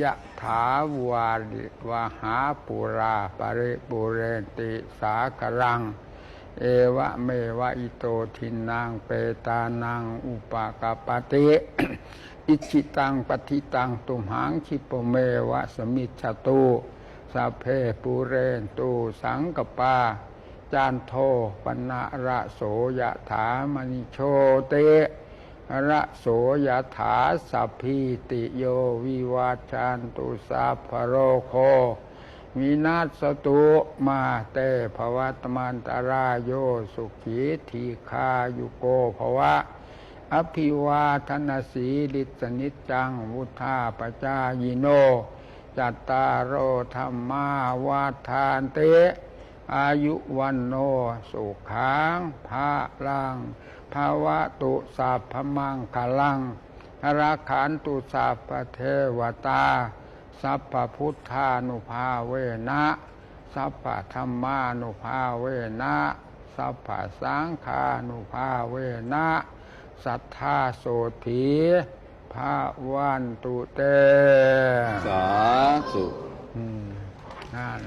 ยะถาวาริวหาปุราปริปุเรนติสากลังเอวะเมวะอิโตทินังเปตานังอุปกปปติ อิชิตังปฏิตังตุมหังคิปเมวะสมิจฉตุสัพเพปุเรนตุสังกปาจานโทปนะระโสยถามณิโชติระโสยถาสัพพิติโยวิวัชชันตุสัพพโรโควินาศตุมาเตภวัตมันตรายโยสุขีทีคายุโกภวะอภิวาทนาสีลิสนิจจังวุธาปจายโนจัตตารโอธรรมาวาทานเตอายุวันโนสุขังภาลังภาวะตุสัพพมังคลังราขันตุสัพพเทวตาสัพพพุทธานุภาเวนะสัพพธรรมานุภาเวนะสัพพสังฆานุภาเวนะสัทธาโสถีภาวันตุเตสาธุนั่น